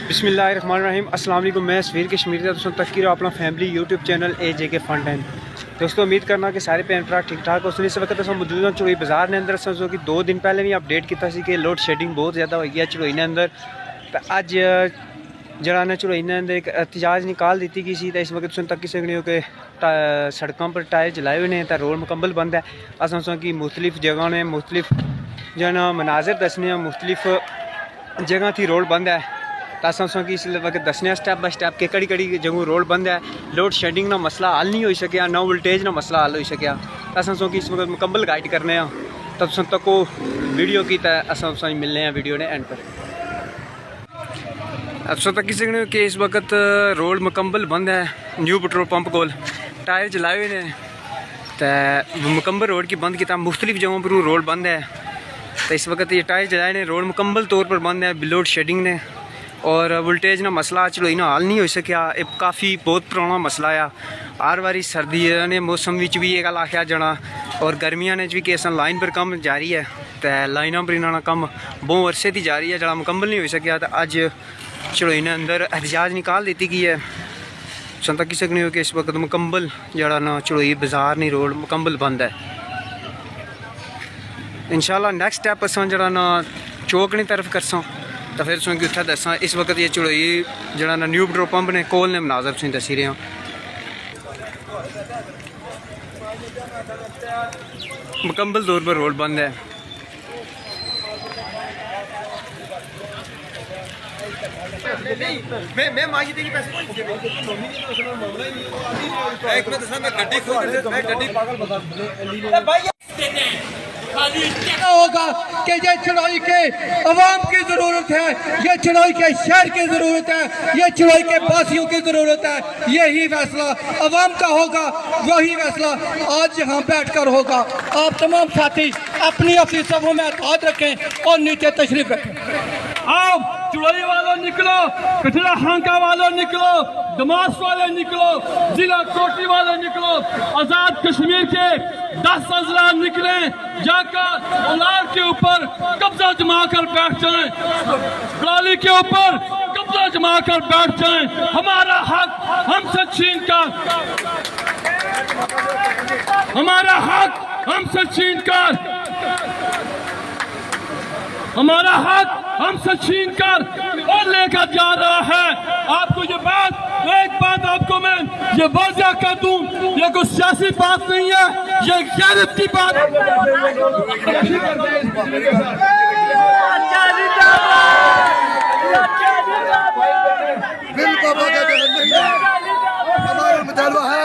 बिस्मिल्लाहिर्रहमानिर्रहीम। अस्सलाम वालेकुम। मैं सवीर कश्मीरी दोस्तों तक की अपना family YouTube channel AJK fun time. दोस्तों उम्मीद करना कि सारे भैन भरा ठीक ठाक हो। इस वक्त अस मौजूद हैं चढ़ोई बाजार के अंदर। जो कि 2 दिन पहले भी अपडेट किया कि लोड शेडिंग बहुत ज़्यादा हो गई चढ़ोई के अंदर। तो अज जरा ने चढ़ोई के अंदर एक एहतजाज निकाल दी गई सी। इस वक्त तुम तक सकते हो कि सड़कों पर टायर जलाए हुए हैं तो रोड मुकम्मल बंद है। अस कि मुख्तलिफ जगह ने मुख्तलिफ जो मनाजर दसने मुख्तलिफ जगह थी रोड बंद है। तो अस कि इस वक्त दसने स्टैप बाय स्टैप के कड़ी कड़ी जगह रोड बंद है। लोड शेडिंग का मसला हल नहीं हो सकिया, ना वोल्टेज का मसला हल हो सकिया। अस कि इस वक्त मुकम्मल गाइड करने तो तुम तक वीडियो की अस मिलने हैं वीडियो ने एंड पर। अस तक सकते हो कि इस वक्त रोड मुकम्मल बंद है। न्यू पेट्रोल पंप को टायर जलाए हुए हैं तो मुकम्मल रोड की बंद किया। मुख्तलिफ जगहों पर रोड बंद है। तो इस वक्त ये टायर जलाए ने रोड मुकम्मल तौर पर बंद है लोड शेडिंग ने। और वोल्टेज ना मसला चढ़ोई ना हल नहीं हो सकिया। काफ़ी बहुत पुराना मसला आ। हर बारी सर्दी ने मौसम भी ये गल आख्या जाना और गर्मियों ने भी कि अस लाइन पर कम जारी है तो लाइनों पर इन्होंने कम बहुत अरसे की जारी है जरा मुकम्मल नहीं हो सकिया। तो अज चढ़ोई ने अंदर एहतजाज निकाल दी गई है। तुम तक सकते हो कि इस वक्त मुकम्मल जरा ना चढ़ोई बाजार नहीं रोड मुकम्मल बंद है। इंशाल्लाह नेक्स्ट स्टैप अस जरा ना चौक की तरफ करसा तो फिर तुम उत्थे दसा। इस वक्त ये चढ़ोई जरा ना न्यू पेट्रोल पंप ने कोल ने मनाजर तुम दसी रहे हो। मुकम्मल तौर पर रोड बंद है। मैं मांगी थी पैसे एक में दसा मैं गड्डी खोल मैं गड्डी पागल बता होगा कि ये चढ़ाई के अवाम की ज़रूरत है, ये चढ़ाई के शहर की ज़रूरत है, ये चढ़ाई के वासियों की ज़रूरत है। यही फैसला अवाम का होगा, वही फैसला आज यहाँ बैठकर होगा। आप तमाम साथी अपनी अपनी सभों में हाथ रखें और नीचे तशरीफ रखें। आओ चुड़ैल वालों निकलो, कठरा हांका वालों निकलो, दमास वाले निकलो, जिला कोटी वाले निकलो। आज़ाद कश्मीर के 10 अजला निकले, जाकर उलार के ऊपर कब्जा जमा कर बैठ जाएं, ट्रॉली के ऊपर कब्जा जमा कर बैठ जाएं। हमारा हक हमसे छीन कर, हमारा हक हमसे छीन कर, हमारा हक हमसे छीन कर और लेकर जा रहा है। आपको ये बात, एक बात आपको मैं ये वाज़ेह कर दूं, ये कोई सियासी बात नहीं है, ये गैरत की बात है। हमारा मुतालबा है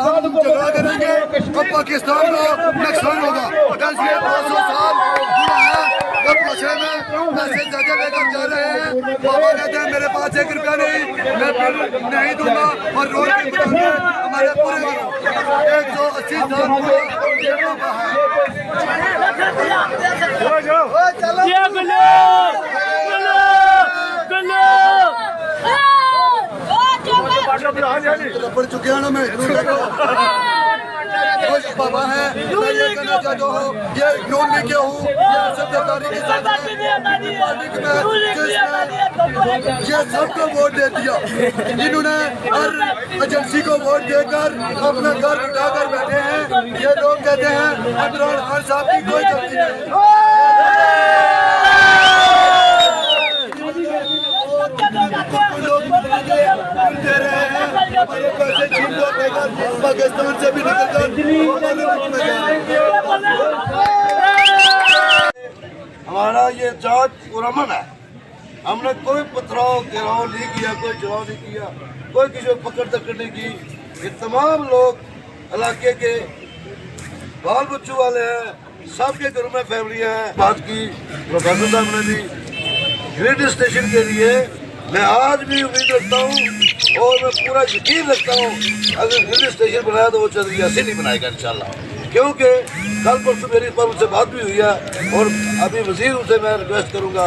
हम जगा करेंगे और पाकिस्तान को नुकसान होगा। 500 साल बुरा है जब मशरे में पैसे जगह लेकर जा रहे हैं। बाबा कहते हैं मेरे पास 1 रुपया नहीं, मैं बिल नहीं दूंगा और रोड के मुताबिक हमारे पूरे 180 साल पड़ चुके हैं ना। मैं बाबा है, मैं ये कहना चाहता हूँ, ये नून लीग के हूँ, ये सबको वोट दे दिया। इन्होंने हर एजेंसी को वोट देकर अपना घर उठाकर बैठे हैं। ये लोग कहते हैं इमरान खान साहब की कोई गलती नहीं। दे रहे हैं पैसे छीन लो पाकिस्तान से भी हमारा ये जात पुरअमन है। हमने कोई पथराव गिराव नहीं किया, कोई चुनाव नहीं किया, कोई किसी को पकड़ दकड़ नहीं की। ये तमाम लोग इलाके के बाल बच्चों वाले हैं, सबके घरों में फैमिलियाँ हैं। बात की प्रोफेसर साहब ने भी ग्रिड स्टेशन के लिए मैं आज भी उम्मीद रखता हूँ और मैं पूरा यकीन रखता हूँ अगर ग्रिड स्टेशन बनाया तो वो चंद्रिया से नहीं बनाएगा इंशाल्लाह। क्योंकि कल परसों मेरी इस पर उनसे बात भी हुई है और अभी वज़ीर उनसे मैं रिक्वेस्ट करूँगा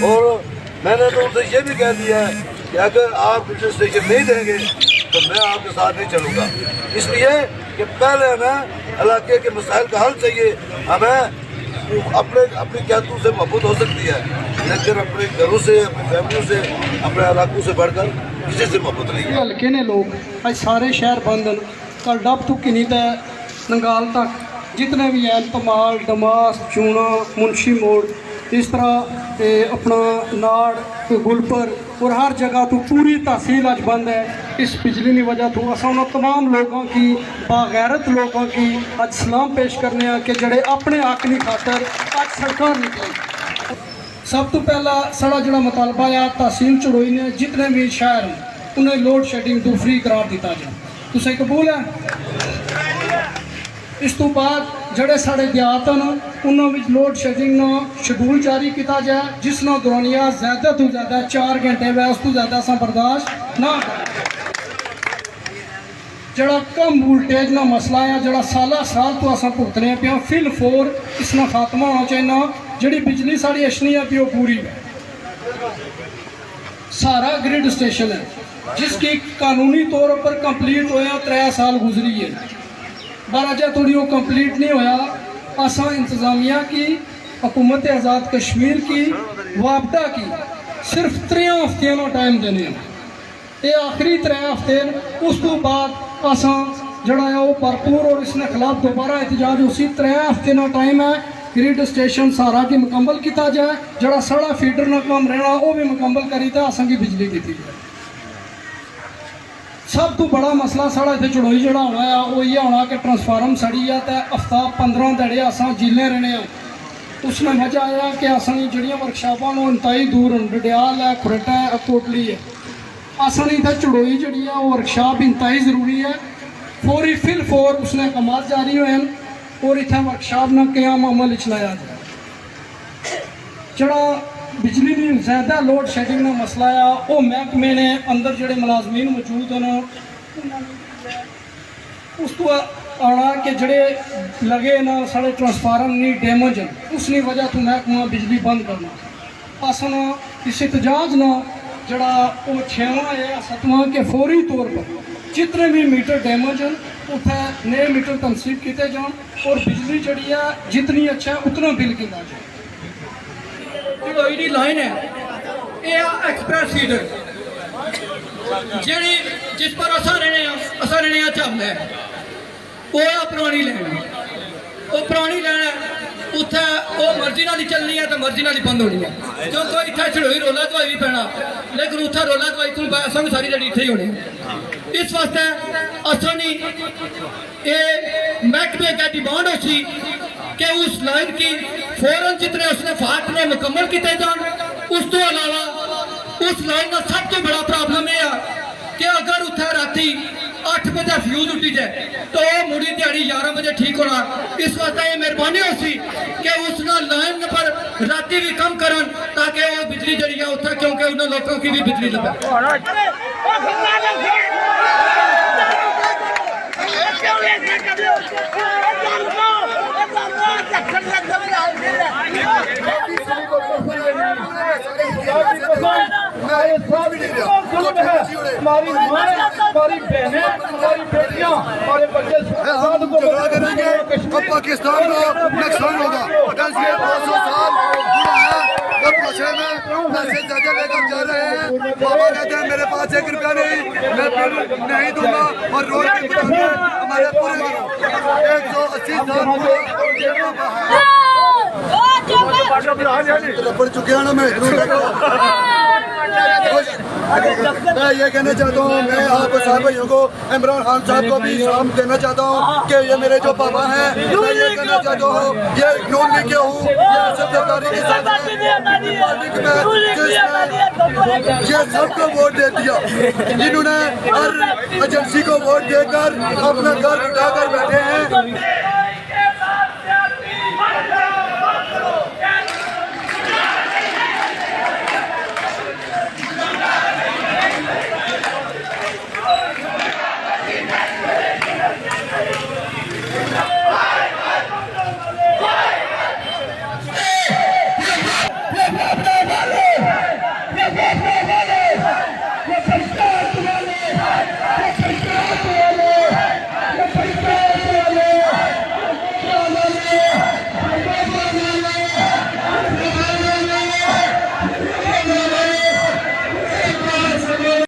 और मैंने तो उनसे ये भी कह दिया है कि अगर आप ग्रिड स्टेशन नहीं देंगे तो मैं आपके साथ नहीं चलूँगा। इसलिए कि पहले हमें इलाके के मसाइल का हल चाहिए। हमें अपनी कैदों से मोहब्बत हो सकती है। लेकिन अपने घरों से, अपनी फैमिलियों से, अपने इलाकों से बढ़कर किसी से मोहब्बत नहीं है। हल्के ने लोग आज सारे शहर बंद हैं। कल डब तो किन्नी तक नंगाल तक जितने भी हैं, धमाल, डमास, चूना, मुंशी मोड़, इस तरह अपना नाड़, गुलपर और हर जगह तो पूरी तहसील आज बंद है। इस बिजली की वजह तो असा उन्होंने तमाम लोगों की, बागैरत लोगों की आज सलाम पेश करने हैं कि जड़े अपने हक की खातर आज सरकार निकले। सब तो पहला साड़ा जो मुतालबा है तहसील चढ़ोई ने जितने भी शहर हैं उन्हें लोड शेडिंग तो फ्री करार दिता जाए। तुसें कबूल है? इस तो बाद जड़े साढ़े देहात हैं उन्होंने लोड शेडिंग शेड्यूल जारी किया जाए जिस दौरानिया ज़्यादा तो ज़्यादा 4 घंटे वह उस तो ज़्यादा अस बर्दाश्त ना करें। जड़ा कम वोल्टेज ना मसला है जड़ा साल तो अस भुगतने पे फिल फोर इसना खात्मा होना चाहिए। जी बिजली साड़ी अछनी है भी पूरी है। सारा ग्रिड स्टेशन है जिसकी कानूनी तौर पर कंप्लीट होया 3 साल गुजरी है, बाराजा थोड़ी वो कंप्लीट नहीं होया। असा इंतज़ामिया की, हुकूमत आज़ाद कश्मीर की, वापडा की सिर्फ 3 हफ्ते का टाइम देने, ये आखिरी 3 हफ्ते। उस तो बाद असा जड़ा है वो भरपूर और इसने खिलाफ दोबारा एहतजाज उसी 3 हफ्ते का टाइम है। ग्रिड स्टेशन सारा की मुकम्मल किया जाए, जड़ा साड़ा फीडर ना काम रहना वो भी मुकम्मल करी तो असा की बिजली की जाए। सब तो बड़ा मसला साड़ा इतने चढ़ोई जड़ा होना है वो ये होना कि ट्रांसफार्म सड़ी है तो हफ्ता 15 दड़े असा जिले रहने। उसमें वजह आया कि असनी जड़ियाँ वर्कशापों इंतई दूर डडियाल है, खुरटा है, कोटली है। असनी इतने चढ़ोई जड़ी है वो वर्कशाप इंतई ज़रूरी है। फौरी फिल फोर उसने कमाल जारी हुए हैं और इतना वर्कशाप न क्याम अमल चलाया जाए। जड़ा बिजली की ज़्यादा लोड शेडिंग का मसला है वो महकमे ने अंदर जोड़े मुलाजमीन मौजूद हैं उस तो आना कि जड़े लगे ना साढ़े ट्रांसफार्म नहीं डैमेज हैं उसकी वजह तो महकमा बिजली बंद करना। असन इस एहतजाज ना जड़ा वो 6वां है 7वां के फौरी तौर पर जितने भी मीटर डैमेज हैं उत्थे नए मीटर तनसीब किए जान और बिजली जड़ी है जितनी अच्छा है उतना बिल किया जाए। जो लाइन है ये एक्सप्रेस फीडर जी जिस पर असा रहने चाहते हैं वो पुरानी लैन, वो पुरानी लैन है उत्थे वो मर्जी नाल चलनी है तो मर्जी नाल बंद होनी है क्योंकि इतना चढ़ोई रोला दवाई भी पैना लेकिन उत्थे रोला दवाई को असा भी सारी जड़ी इतने ही होनी है। इस वास्ते असनी ये महकमे का डिमांड हो सी कि उस लाइन की फौरन जितने उसने फाट ने मुकम्मल किए जान। उस तो अलावा उस लाइन का सब तो बड़ा प्रॉब्लम यह है कि अगर उत्थे राती 8 बजे फ्यूज उठी जाए तो मुड़ी दिहाड़ी 11 बजे ठीक होना। इस वास्ते ये मेहरबानी हो सी कि उस लाइन पर राती भी कम करन ताकि वो बिजली जड़ी है उत्थे क्योंकि उन्होंने लोगों की भी बिजली लगे। हमारी बहनें, हमारी बेटियां, हमारे बच्चे झगड़ा करेंगे तो पाकिस्तान को नुकसान होगा। 500 साल बुरा है जब नशे में पैसे ज्यादा लेकर जा रहे हैं। बाबा कहते हैं मेरे पास 1 रुपया नहीं, मैं बिल नहीं दूंगा और रोड पे उतारने हमारे पूरे 180 साल पड़ चुके हैं ना। मैं ये कहना चाहता हूँ, मैं आप साहब भाइयों को, इमरान खान साहब को भी सलाम देना चाहता हूँ कि ये मेरे जो पापा हैं, मैं ये कहना चाहता हूँ ये नून लीग के हूँ, ये सरदारी के साथ ये सबको वोट दे दिया जिन्होंने हर एजेंसी को वोट देकर अपना घर उठाकर बैठे हैं।